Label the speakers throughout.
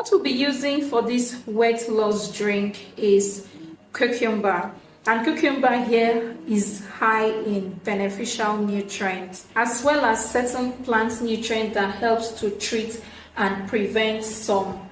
Speaker 1: What we'll be using for this weight loss drink is cucumber. And cucumber here is high in beneficial nutrients, as well as certain plant nutrients that helps to treat and prevent some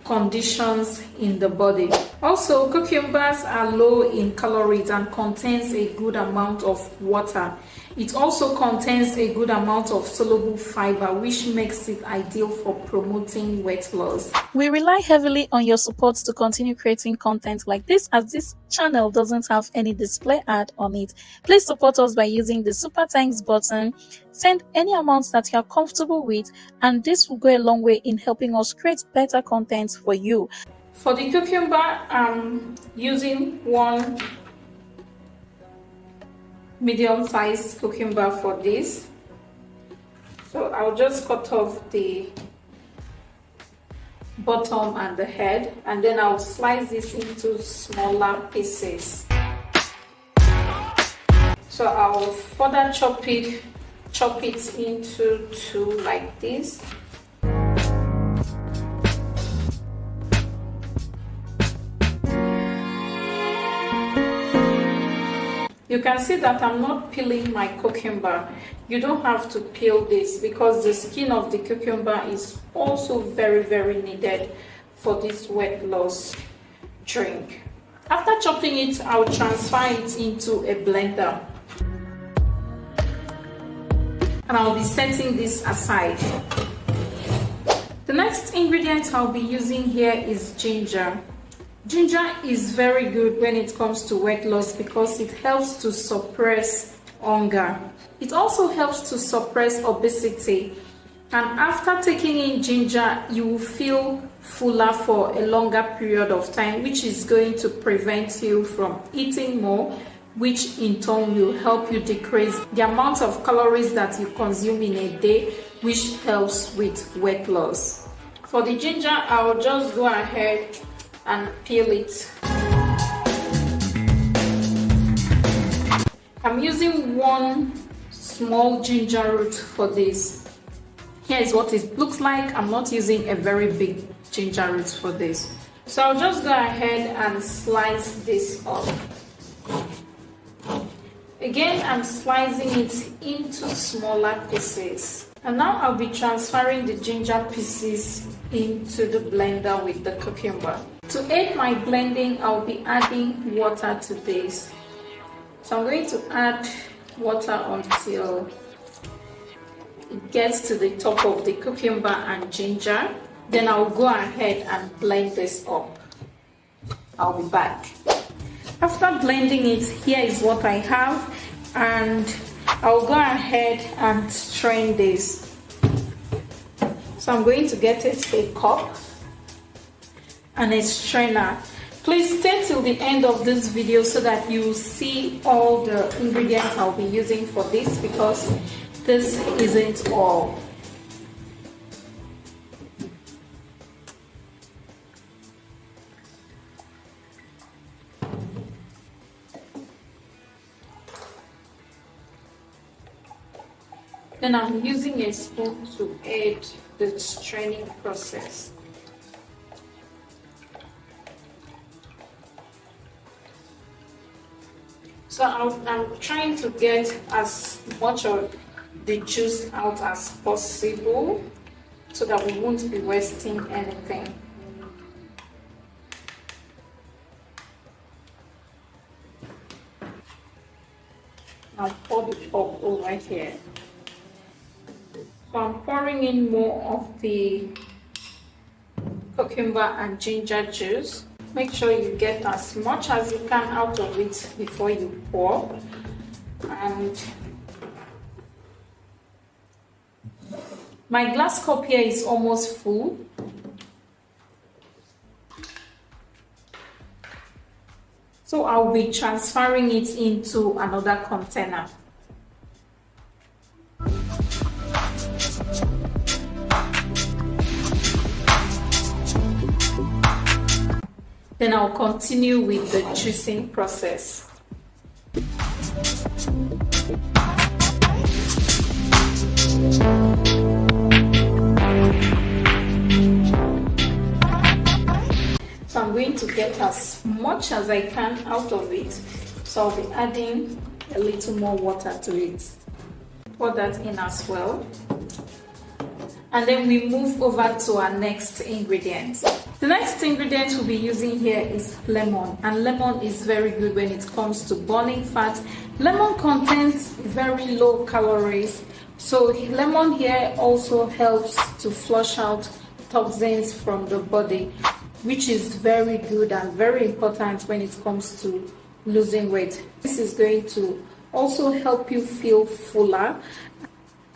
Speaker 1: conditions in the body. Also, cucumbers are low in calories and contains a good amount of water. It also contains a good amount of soluble fiber, which makes it ideal for promoting weight loss. We rely heavily on your support to continue creating content like this, as this channel doesn't have any display ad on it. Please support us by using the super thanks button. Send any amounts that you are comfortable with, and this will go a long way in helping us create better content for you. For the cucumber, I'm using one medium-sized cucumber for this. So I'll just cut off the bottom and the head, and then I'll slice this into smaller pieces. So I'll further chop it into two like this. You can see that I'm not peeling my cucumber. You don't have to peel this because the skin of the cucumber is also very needed for this weight loss drink. After chopping it, I'll transfer it into a blender. And I'll be setting this aside. The next ingredient I'll be using here is ginger. Ginger is very good when it comes to weight loss because it helps to suppress hunger. It also helps to suppress obesity. And after taking in ginger, you will feel fuller for a longer period of time, which is going to prevent you from eating more, which in turn will help you decrease the amount of calories that you consume in a day, which helps with weight loss. For the ginger, I'll just go ahead and peel it. I'm using one small ginger root for this. Here is what it looks like. I'm not using a very big ginger root for this. So I'll just go ahead and slice this up. Again, I'm slicing it into smaller pieces. And now I'll be transferring the ginger pieces into the blender with the cucumber. To aid my blending, I'll be adding water to this. So I'm going to add water until it gets to the top of the cucumber and ginger. Then I'll go ahead and blend this up. I'll be back. After blending it, here is what I have, and I'll go ahead and strain this. So I'm going to get a cup and a strainer. Please stay till the end of this video so that you see all the ingredients I'll be using for this, because this isn't all. Then I'm using a spoon to aid the straining process. So I'm trying to get as much of the juice out as possible so that we won't be wasting anything. I'll pour the pulp over here. So I'm pouring in more of the cucumber and ginger juice. Make sure you get as much as you can out of it before you pour. And my glass cup here is almost full. So I'll be transferring it into another container. Then I'll continue with the juicing process. going to get as much as I can out of it. So I'll be adding a little more water to it. Pour that in as well. And then we move over to our next ingredient. The next ingredient we'll be using here is lemon, and lemon is very good when it comes to burning fat. Lemon contains very low calories, so lemon here also helps to flush out toxins from the body, which is very good and very important when it comes to losing weight. This is going to also help you feel fuller,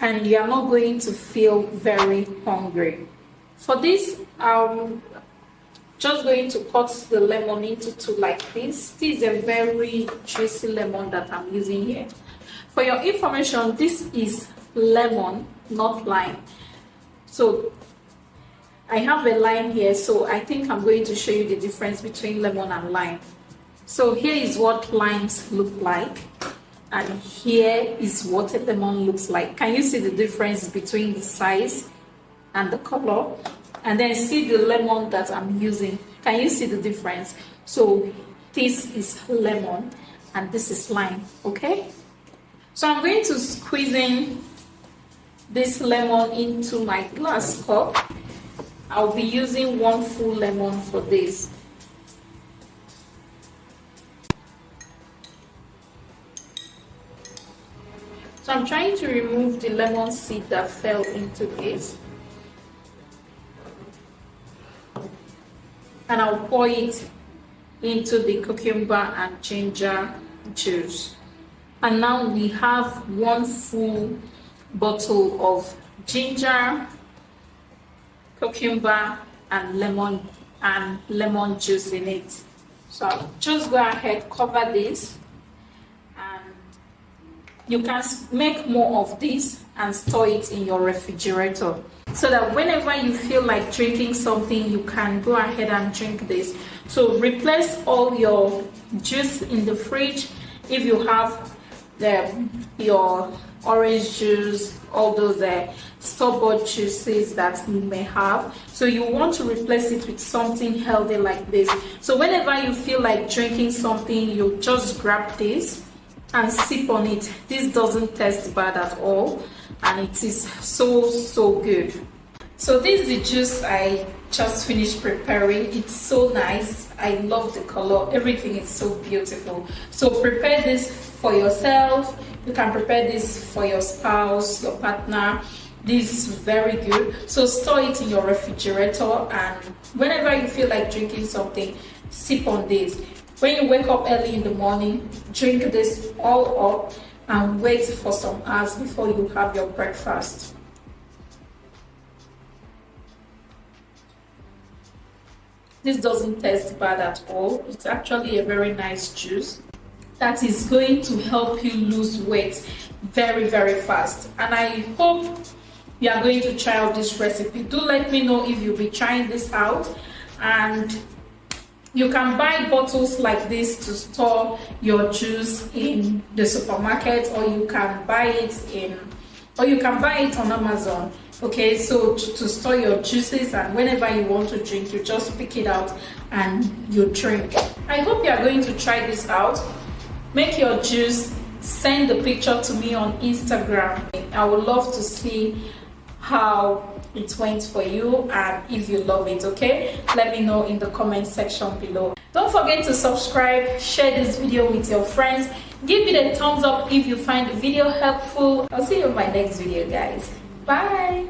Speaker 1: and you are not going to feel very hungry. For this, I'm just going to cut the lemon into two like this. This is a very juicy lemon that I'm using here. For your information, this is lemon, not lime. So I have a lime here, so I think I'm going to show you the difference between lemon and lime. So here is what limes look like, and here is what a lemon looks like. Can you see the difference between the size and the color? And then see the lemon that I'm using. Can you see the difference? So this is lemon and this is lime, okay? So I'm going to squeeze in this lemon into my glass cup. I'll be using 1 full lemon for this. So I'm trying to remove the lemon seed that fell into this. And I'll pour it into the cucumber and ginger juice. And now we have 1 full bottle of ginger, cucumber, and lemon juice in it. So I'll just go ahead, cover this. You can make more of this and store it in your refrigerator, so that whenever you feel like drinking something, you can go ahead and drink this. So replace all your juice in the fridge. If you have your orange juice, all those store-bought juices that you may have, so you want to replace it with something healthy like this. So whenever you feel like drinking something, you just grab this and sip on it. This doesn't taste bad at all, and it is so good. So this is the juice I just finished preparing. It's so nice. I love the color. Everything is so beautiful. So prepare this for yourself. You can prepare this for your spouse, your partner. This is very good. So store it in your refrigerator, and whenever you feel like drinking something, sip on this. When you wake up early in the morning, drink this all up and wait for some hours before you have your breakfast. This doesn't taste bad at all. It's actually a very nice juice that is going to help you lose weight very fast. And I hope you are going to try out this recipe. Do let me know if you'll be trying this out. And you can buy bottles like this to store your juice in the supermarket, or you can buy it on Amazon. Okay, so to store your juices, and whenever you want to drink, you just pick it out and you drink. I hope you are going to try this out. Make your juice, send the picture to me on Instagram. I would love to see how it went for you and if you love it. Okay, let me know in the comment section below. Don't forget to subscribe, share this video with your friends, give it a thumbs up if you find the video helpful. I'll see you in my next video, guys. Bye.